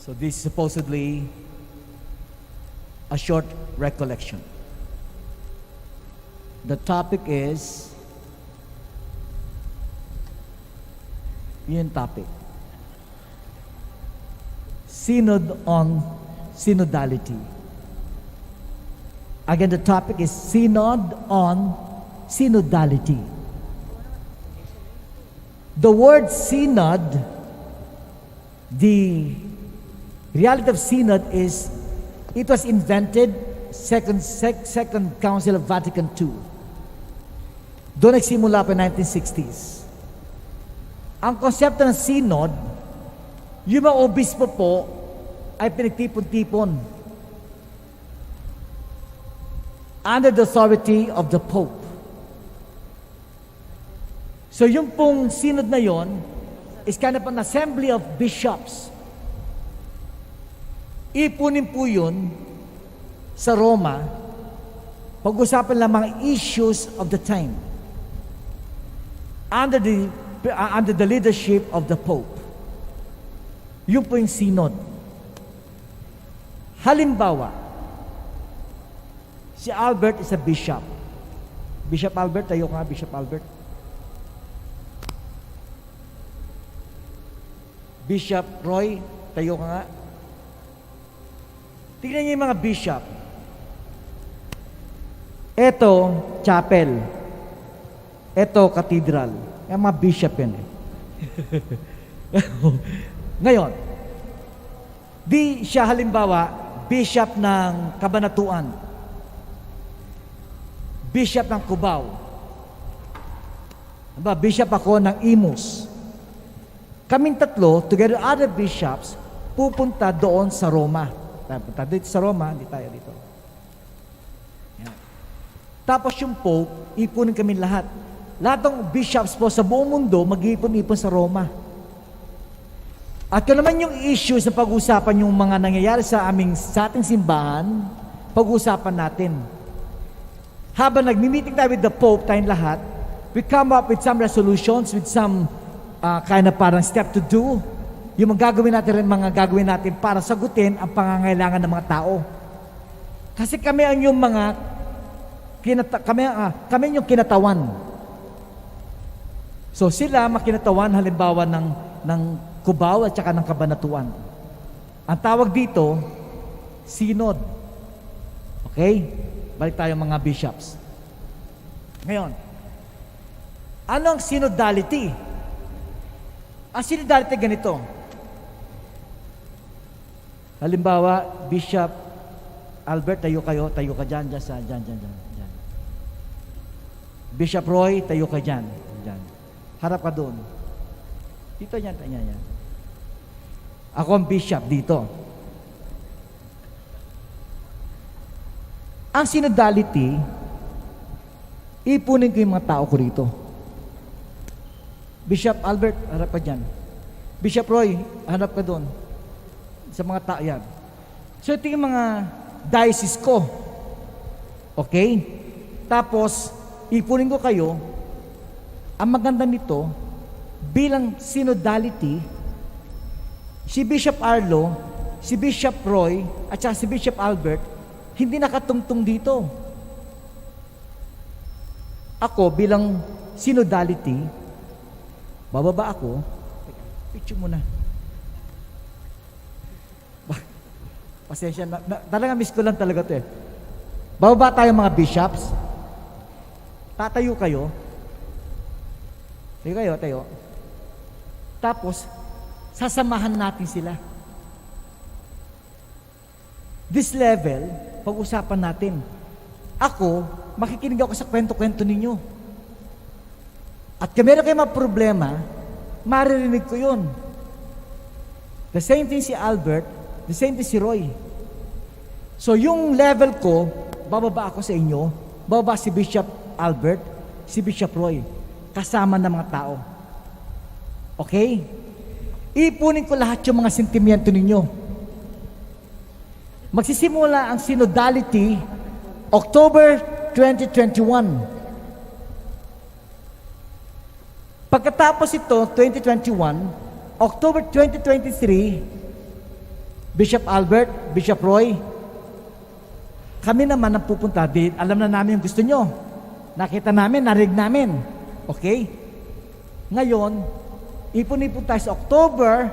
So this is supposedly a short recollection. The topic is, yun topic, Synod on Synodality. Again, the topic is Synod on Synodality. The word synod, the reality of synod is, it was invented Second Council of Vatican II. Doon nagsimula pa 1960s. Ang konsepto ng synod, yung mga obispo po ay pinagtipon-tipon under the authority of the Pope. So yung pong synod na yon is kind of an assembly of bishops. Ipunin po yun sa Roma, pag-usapan lang mga issues of the time under the leadership of the Pope. Yun po yung synod. Halimbawa, si Albert is a bishop. Bishop Albert, tayo ka, Bishop Albert. Bishop Roy, tayo ka nga. Tignan niyo yung mga bishop. Ito, chapel. Ito, cathedral. Yung mga bishop yan eh. Ngayon, di siya halimbawa, bishop ng Kabanatuan. Bishop ng Cubao. Bishop ako ng Imus. Kaming tatlo, together with other bishops, pupunta doon sa Roma. Punta dito sa Roma, hindi tayo dito. Yan. Tapos yung Pope, ipunin kami lahat. Lahat ng bishops po sa buong mundo, mag-iipon-ipon sa Roma. At kung naman yung issues na pag-usapan yung mga nangyayari sa ating simbahan, pag-usapan natin. Habang nagmi-meeting tayo with the Pope, tayong lahat, we come up with some resolutions, with some kind of parang step to do. Yung mga gagawin natin para sagutin ang pangangailangan ng mga tao. Kasi kami ang yung mga kami yung kinatawan. So sila makinatawan halimbawa ng Cubao at saka ng Kabanatuan. Ang tawag dito, synod. Okay? Balik tayo mga bishops. Ngayon, ano ang synodality? Ang synodality ganito. Halimbawa, Bishop Albert, tayo ka dyan. Bishop Roy, tayo ka dyan. Harap ka doon. Dito yan. Ako ang bishop dito. Ang synodality, ipunin ko yung mga tao ko rito. Bishop Albert, harap ka dyan. Bishop Roy, harap ka doon. Sa mga tao yan. So ito yung mga diocese ko. Okay? Tapos, ipunin ko kayo. Ang maganda nito, bilang synodality, si Bishop Arlo, si Bishop Roy, at saka si Bishop Albert, hindi nakatungtong dito. Ako, bilang synodality, bababa ako. Picture mo na. Pasensya na, talaga miss ko lang talaga ito eh. Bababa tayo mga bishops. Tatayo kayo. Tayo. Tapos, sasamahan natin sila. This level, pag-usapan natin. Ako, makikinig ako sa kwento-kwento ninyo. At kung meron kayo mga problema, maririnig ko yun. The same thing si Albert, the same thing si Roy. So yung level ko, bababa ako sa inyo, bababa si Bishop Albert, si Bishop Roy, kasama ng mga tao. Okay? Ipunin ko lahat yung mga sentimiento ninyo. Magsisimula ang synodality October 2021. Pagkatapos ito, 2021, October 2023, Bishop Albert, Bishop Roy, kami naman ang pupunta. Alam na namin yung gusto nyo. Nakita namin, narinig namin. Okay? Ngayon, ipon-ipon tayo sa October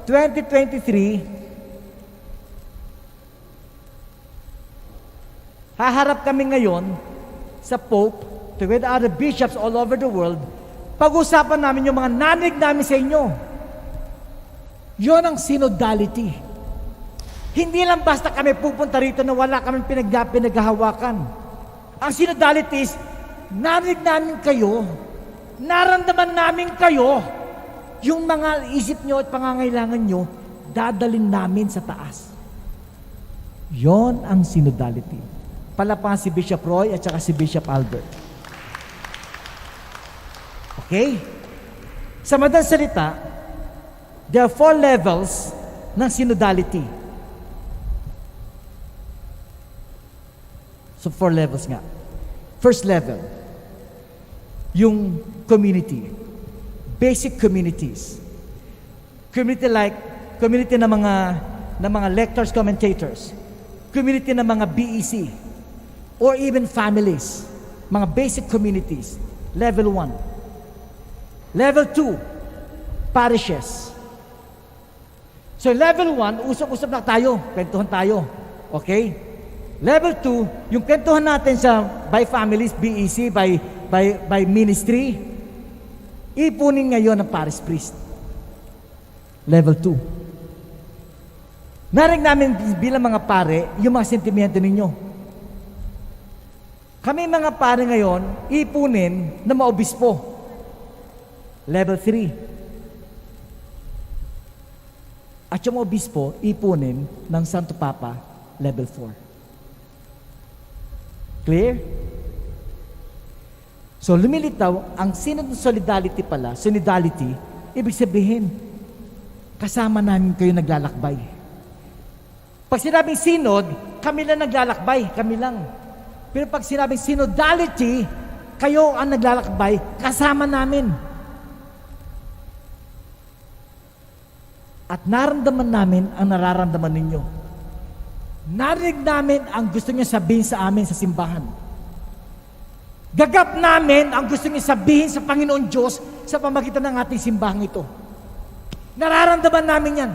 2023. Haharap kami ngayon sa Pope, together with other bishops all over the world. Pag-usapan namin yung mga narinig namin sa inyo. Yon ang synodality. Hindi lang basta kami pupunta rito na wala kami pinaghahawakan. Ang synodality is, narinig namin kayo, naramdaman namin kayo, yung mga isip nyo at pangangailangan nyo, dadalin namin sa taas. Yon ang synodality. Palapakan si Bishop Roy at saka si Bishop Albert. Okay? Sa madaling salita, there are 4 levels ng synodality. So 4 levels nga. First level, yung community. Basic communities. Community ng mga lectors, commentators. Community ng mga BEC. Or even families. Mga basic communities. Level 1. Level 2, parishes. So level 1, usap-usap na tayo. Kwentuhan tayo. Okay? Level 2, yung kwentuhan natin sa by families, BEC, by ministry, ipunin ngayon ng parish priest. Level 2. Narinig namin bilang mga pare, yung mga sentimento ninyo. Kami mga pare ngayon, ipunin ng mga obispo. Level 3. At yung mga obispo, ipunin ng Santo Papa, level 4. Clear? So, lumilitaw, ang synodality pala, synodality, ibig sabihin, kasama namin kayo naglalakbay. Pag sinabing synod, kami lang naglalakbay, kami lang. Pero pag sinabing synodality, kayo ang naglalakbay, kasama namin. At naramdaman namin ang nararamdaman ninyo. Narinig namin ang gusto niyo sabihin sa amin sa simbahan. Gagap namin ang gusto niyo sabihin sa Panginoon Diyos sa pamagitan ng ating simbahan ito. Nararamdaman namin yan.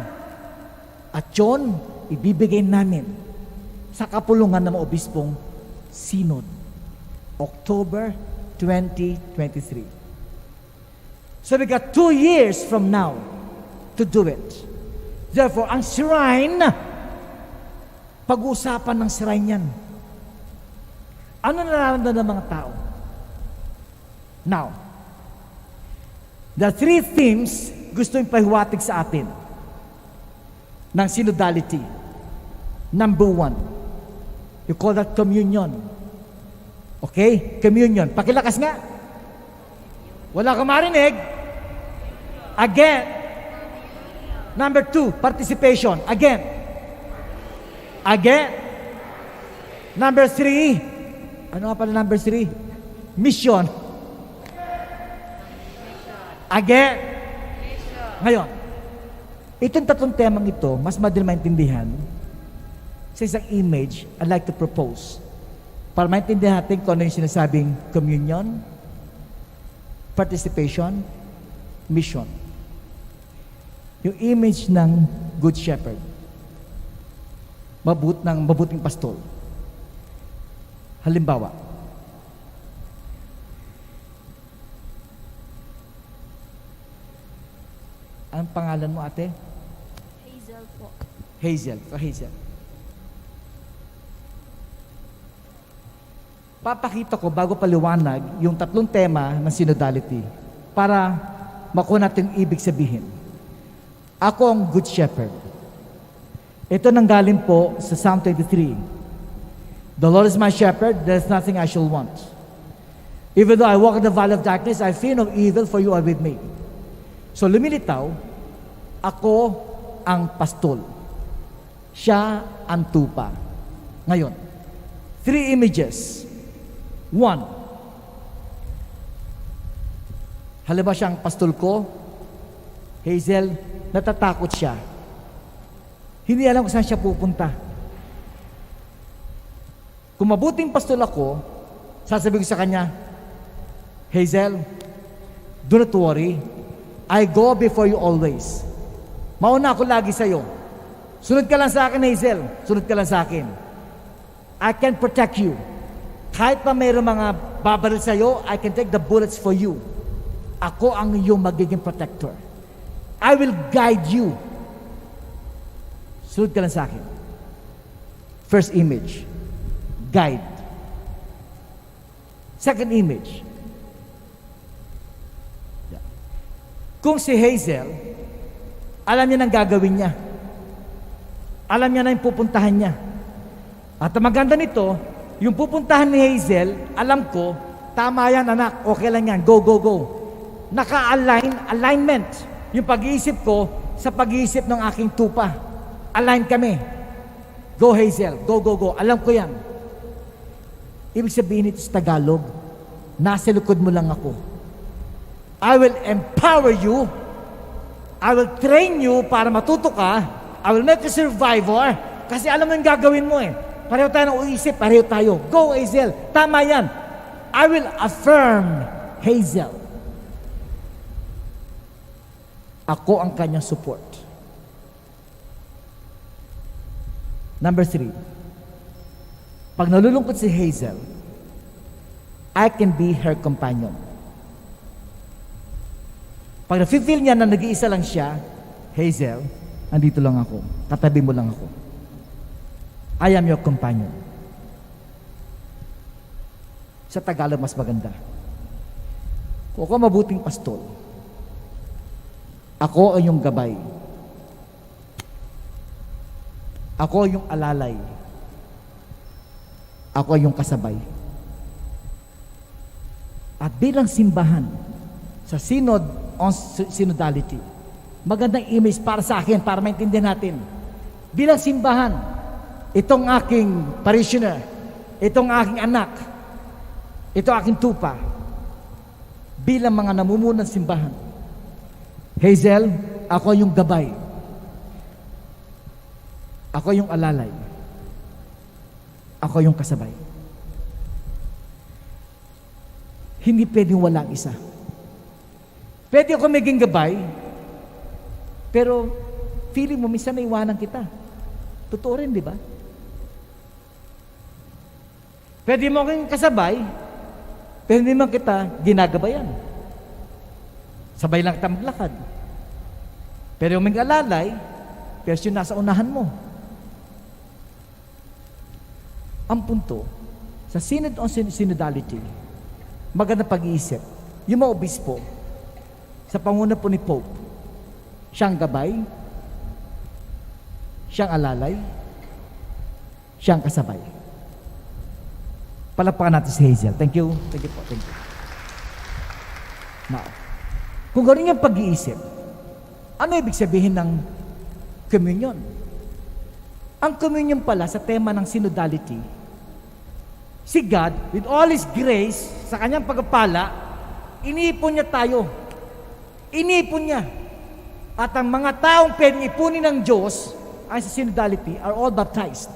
At yun, ibibigay namin sa kapulungan ng mga obispong Synod, October 2023. So we got 2 years from now to do it. Therefore, ang shrine, pag-uusapan ng shrine yan. Ano nararamdaman ng mga tao? Now, the 3 themes gusto yung pahiwatig sa atin ng synodality. Number 1, you call that communion. Okay? Communion. Pakilakas nga. Wala kang marinig. Again. Number 2, participation. Again. Again. Number 3. Ano nga pala number 3? Mission. Again. Ngayon, itong 3 temang ito, mas madali maintindihan sa isang image I'd like to propose. Para maintindihan natin kung ano yung sinasabing communion, participation, mission. Yung image ng Good Shepherd. Mabuting pastol. Halimbawa, ang pangalan mo, ate? Hazel po. Hazel. Hazel. Papakita ko bago paliwanag yung 3 tema ng synodality para makuha natin yung ibig sabihin. Ako ang Good Shepherd. Ito nanggaling po sa Psalm 23. The Lord is my shepherd, there is nothing I shall want. Even though I walk in the valley of darkness, I fear no evil, for you are with me. So lumilitaw, ako ang pastol. Siya ang tupa. Ngayon, 3 images. 1, halimbawa siyang pastol ko, Hazel, natatakot siya. Hindi alam kung saan siya pupunta. Kung mabuting pastol ako, sasabihin ko sa kanya, Hazel, do not worry. I go before you always. Mauna ako lagi sa iyo. Sunod ka lang sa akin, Hazel. Sunod ka lang sa akin. I can protect you. Kahit pa mayroong mga babaril sa iyo, I can take the bullets for you. Ako ang iyong magiging protector. I will guide you. Sunod ka lang sa akin. First image, guide. Second image, kung si Hazel, alam niya nang gagawin niya. Alam niya na yung pupuntahan niya. At ang maganda nito, yung pupuntahan ni Hazel, alam ko, tama yan anak, okay lang yan, go, go, go. Alignment. Yung pag-iisip ko sa pag-iisip ng aking tupa. Align kami. Go Hazel, go, go, go. Alam ko yan. Ibig sabihin ito sa Tagalog, nasa likod mo lang ako. I will empower you. I will train you para matuto ka. I will make you survivor. Kasi alam mo yung gagawin mo eh. Pareho tayo ng uisip, pareho tayo. Go Hazel, tama yan. I will affirm Hazel. Ako ang kanyang support. Number 3. Pag nalulungkot si Hazel, I can be her companion. Pag na-feel niya na nag-iisa lang siya, Hazel, andito lang ako. Tatabi mo lang ako. I am your companion. Sa Tagalog, mas maganda. Kung ako mabuting pastol, ako ay yung gabay. Ako ay yung alalay. Ako ay yung kasabay. At bilang simbahan, sa synod on synodality, magandang image para sa akin, para maintindihan natin. Bilang simbahan, itong aking parishioner, itong aking anak, ito aking tupa, bilang mga namumunan simbahan, Hazel, ako yung gabay. Ako yung alalay. Ako yung kasabay. Hindi pwedeng walang isa. Pwede ako maging gabay, pero feeling mo, minsan naiwanan kita. Totoo rin, di ba? Pwede mo akong kasabay, pero hindi mo kita ginagabayan. Sabay lang kita maglakad. Pero yung mag-alalay, pero yung nasa unahan mo. Ang punto, sa synod on synodality, maganda pag-iisip, yung mga obispo, sa panguna po ni Pope, siyang gabay, siyang alalay, siyang kasabay. Palakpakan natin si Hazel. Thank you. Thank you po. Thank you. Now, kung gano'n yung pag-iisip, ano ibig sabihin ng communion? Ang communion pala sa tema ng synodality, si God, with all His grace, sa kanyang pagpapala, iniipon niya tayo. Iniipon niya. At ang mga taong pwedeng ipunin ng Diyos ay sa synodality are all baptized.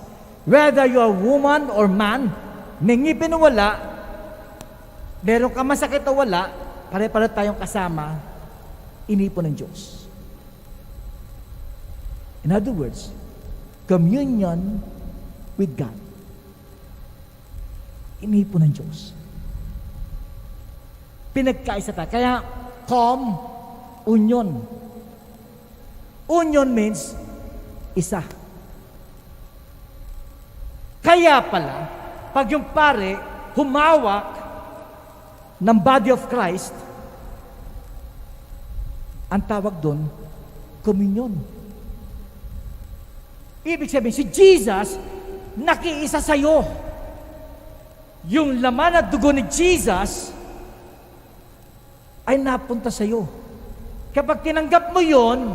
Whether you are woman or man, may ngipin o wala, meron ka masakit o wala, pare-pare tayong kasama, inipon ng Diyos. In other words, communion with God. Inipon ng Diyos. Pinagkaisa tayo. Kaya, union. Union means isa. Kaya pala, pag yung pare humawak ng body of Christ, ang tawag doon, communion. Ibig sabihin, si Jesus, nakiisa sa'yo. Yung laman at dugo ni Jesus, ay napunta sa'yo. Kapag tinanggap mo yon,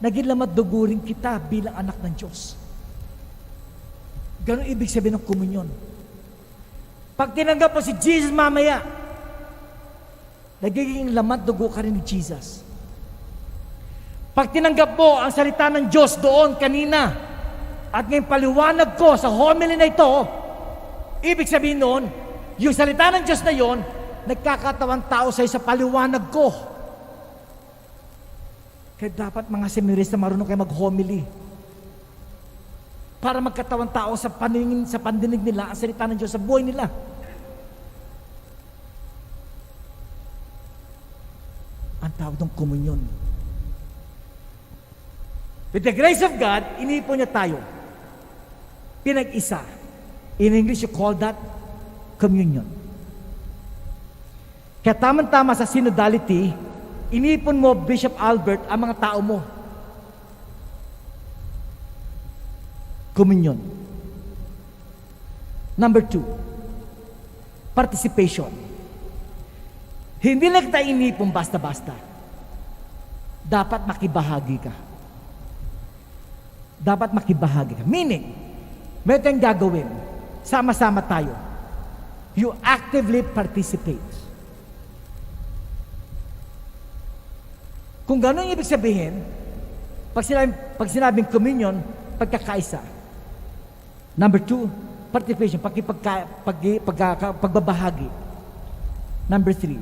naging laman at dugo rin kita bilang anak ng Diyos. Ganon ibig sabihin ng komunyon. Pag tinanggap mo si Jesus mamaya, nagiging laman dugo ka rin ni Jesus. Pag tinanggap mo ang salita ng Diyos doon kanina, at ngayon paliwanag ko sa homily na ito, ibig sabihin noon, yung salita ng Diyos na yon, nagkakatawang tao sa'yo sa paliwanag ko. Kaya dapat mga seminarista marunong kayo mag-homily. Para magkatawang tao sa paningin, sa pandinig nila, ang salita ng Diyos sa buhay nila. Ang tawag ng komunyon. With the grace of God, inipon niya tayo. Pinag-isa. In English, you call that communion. Kaya tama-tama sa synodality, inipon mo, Bishop Albert, ang mga tao mo. Communion. Number 2, participation. Hindi lang kita inipon basta-basta. Dapat makibahagi ka. Dapat makibahagi ka. Meaning, may tayong gagawin. Sama-sama tayo. You actively participate. Kung gano'n ibig sabihin, pag sinabing communion, pagkakaisa. Number 2, participation, pagbabahagi. Number 3,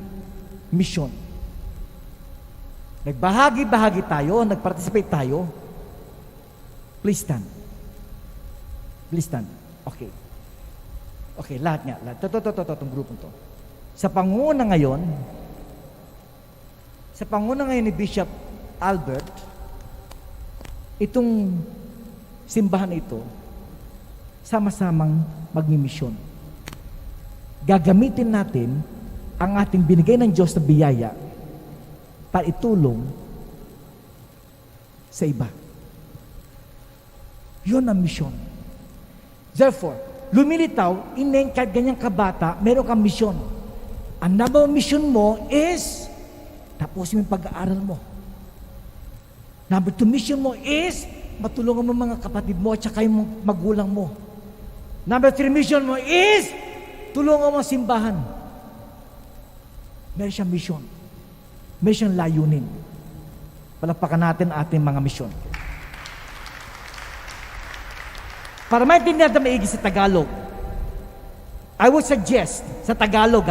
mission. Nagbahagi-bahagi tayo, nagparticipate tayo. Please stand. Please stand. Okay. Okay, lahat nga. Itong grupong to. Sa pangunguna ngayon ni Bishop Albert, itong simbahan na ito, sama-samang magmimisyon. Gagamitin natin ang ating binigay ng Diyos na biyaya para itulong sa iba. Yun ang misyon. Therefore, lumilitaw, kahit ganyang kabata, meron kang misyon. Ang number one mission mo is tapusin mo yung pag-aaral mo. Number 2 mission mo is matulungan mo mga kapatid mo at saka yung magulang mo. Number 3 mission mo is tulungan mo ang simbahan. Meron siyang mission. Meron siyang layunin. Palakpakan natin ating mga mission. Para maintindihan natin maigi sa Tagalog, I would suggest sa Tagalog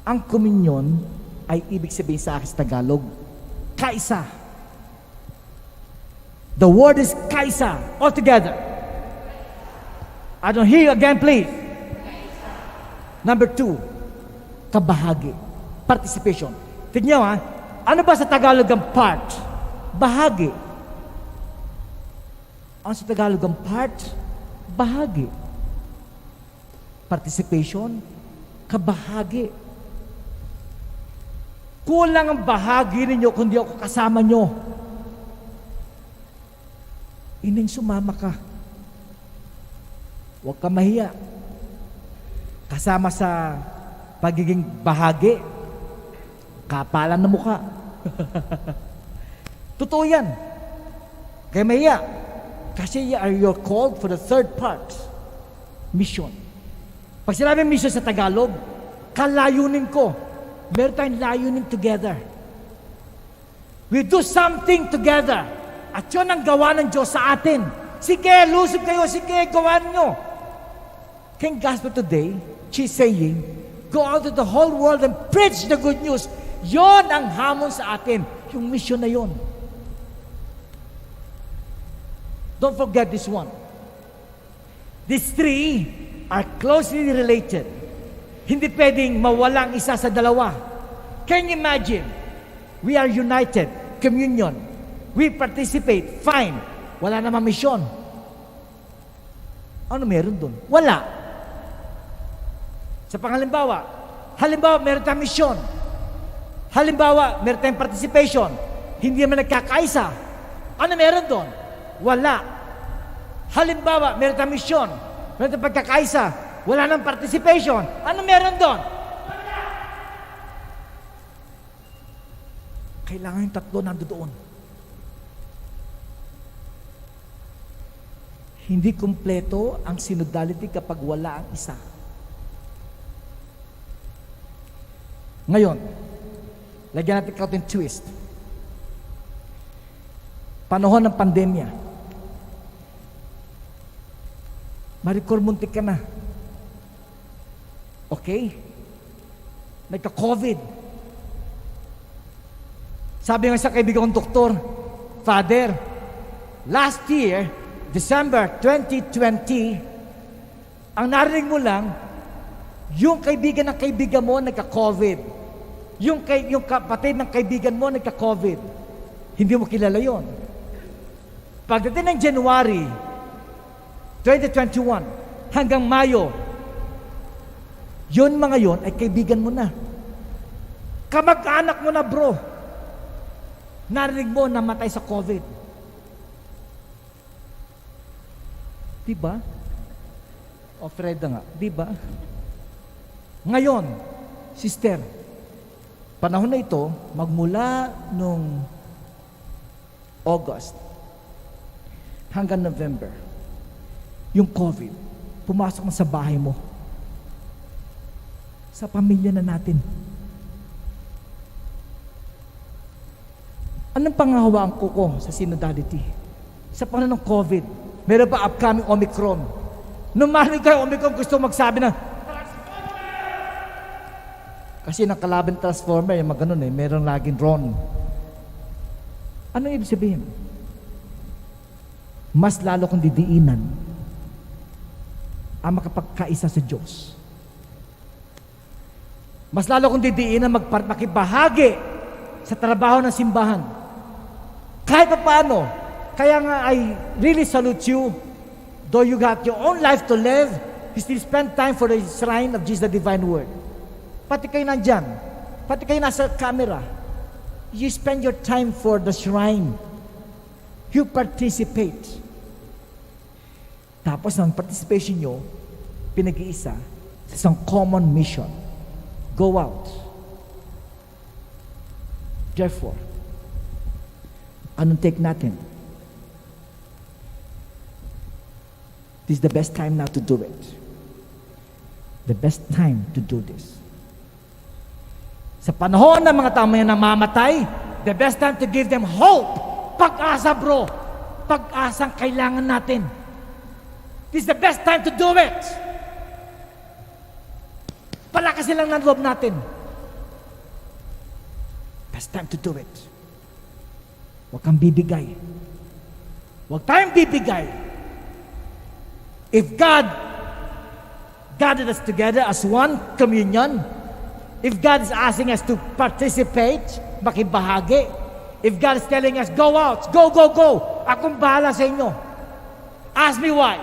ang komunyon ay ibig sabihin sa akin sa Tagalog, kaisa. The word is kaisa. All together. I don't hear you again, please. Number 2, kabahagi. Participation. Tignan nyo ano ba sa Tagalog ang part? Bahagi. Ang sa Tagalog ang part? Bahagi. Participation, kabahagi. Kulang ang bahagi ninyo kundi ako kasama nyo. Ining sumama ka. Huwag ka mahiya. Kasama sa pagiging bahagi, kapalan na mukha. Totoo yan. Kaya mahiya. Kasi you're called for the third part. Mission. Pag sinabing mission sa Tagalog, kalayunin ko. Meron tayong layunin together. We do something together. At yun ang gawa ng Diyos sa atin. Sige, lusog kayo. Sige, gawan nyo. King Gospel today, she's saying, go out to the whole world and preach the good news. Yon ang hamon sa atin. Yung mission na yon. Don't forget this one. These 3 are closely related. Hindi pwedeng mawala ang isa sa dalawa. Can you imagine? We are united, communion. We participate, fine. Wala namang misyon. Ano meron doon? Wala. Sa pangalimbawa, meron tayong misyon. Halimbawa, meron tayong participation. Hindi naman nagkakaisa. Ano meron doon? Wala. Halimbawa, meron tayong misyon. Meron tayong pagkakaisa. Wala nang participation. Ano meron doon? Wala. Kailangan yung tatlo nandoon. Hindi kumpleto ang synodality kapag wala ang isa. Ngayon, lagyan natin kaunting twist. Panahon ng pandemya. Maricor, muntik ka na. Okay? Nagka-COVID. Sabi nga sa kaibigan kong doktor, Father, last year, December 2020, ang narinig mo lang, yung kaibigan ng kaibigan mo nagka-COVID. Yung kapatid ng kaibigan mo nagka-COVID. Hindi mo kilala yon. Pagdating ng January 2021 hanggang Mayo, yun mga yon ay kaibigan mo na. Kamag-anak mo na, bro. Narinig mo namatay sa COVID. Diba? O Freda nga, diba? Ngayon, sister, panahon na ito, magmula nung August hanggang November, yung COVID, pumasok na sa bahay mo. Sa pamilya na natin. Anong pangahawaan ko sa synodality? Sa panahon ng COVID, meron pa upcoming Omicron. Nung marinig kayo Omicron, gusto magsabi na, kasi ng kalaban transformer, yung mga ganun meron laging Ron. Ano ibig sabihin? Mas lalo kong didiinan ang makapagkaisa sa Diyos. Mas lalo kong didiinan makibahagi sa trabaho ng simbahan. Kahit pa paano. Kaya nga, I really salute you. Though you got your own life to live, you still spend time for the shrine of Jesus, the divine word. Pati kayo nandyan. Pati kayo nasa camera. You spend your time for the shrine. You participate. Tapos ang participation nyo, pinag-iisa sa isang common mission. Go out. Therefore, anong take natin? This is the best time now to do it. The best time to do this. Sa panahon ng mga tao na namamatay, the best time to give them hope. Pag-asa, bro. Pag-asang kailangan natin. This is the best time to do it. Palakasin lang ng loob natin. Best time to do it. Huwag kang bibigay. Huwag tayong bibigay. If God gathered us together as one communion, if God is asking us to participate, makibahagi, if God is telling us, go out, go, go, go, akong bahala sa inyo. Ask me why.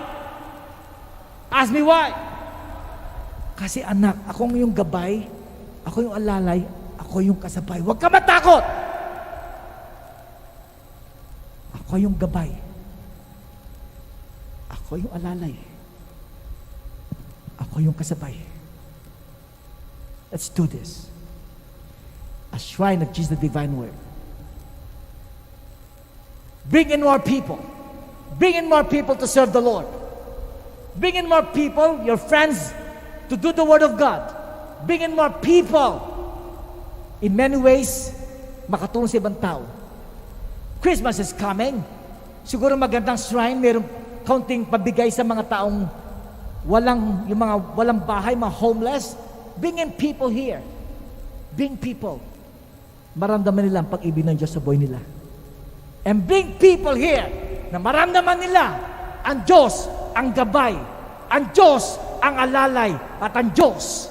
Ask me why. Kasi anak, ako yung gabay, ako yung alalay, ako yung kasabay. Huwag ka matakot! Ako yung gabay. Ako yung alalay. Ako yung kasabay. Let's do this. A shrine of Jesus, the divine word. Bring in more people. Bring in more people to serve the Lord. Bring in more people, your friends, to do the word of God. Bring in more people. In many ways, makatulong sa ibang tao. Christmas is coming. Siguro magandang shrine, mayroong kaunting pabigay sa mga taong yung mga walang bahay, mga homeless. Bring in people here. Bring people. Maramdaman nila ang pag-ibig ng Diyos sa buhay nila. And bring people here na maramdaman nila ang Diyos, ang gabay, ang Diyos, ang alalay, at ang Diyos,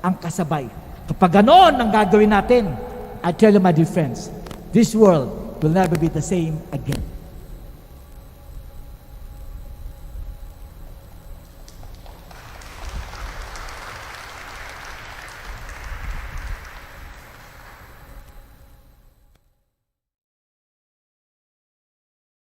ang kasabay. Kapag ganoon ang gagawin natin, I tell you, my dear friends, this world will never be the same again.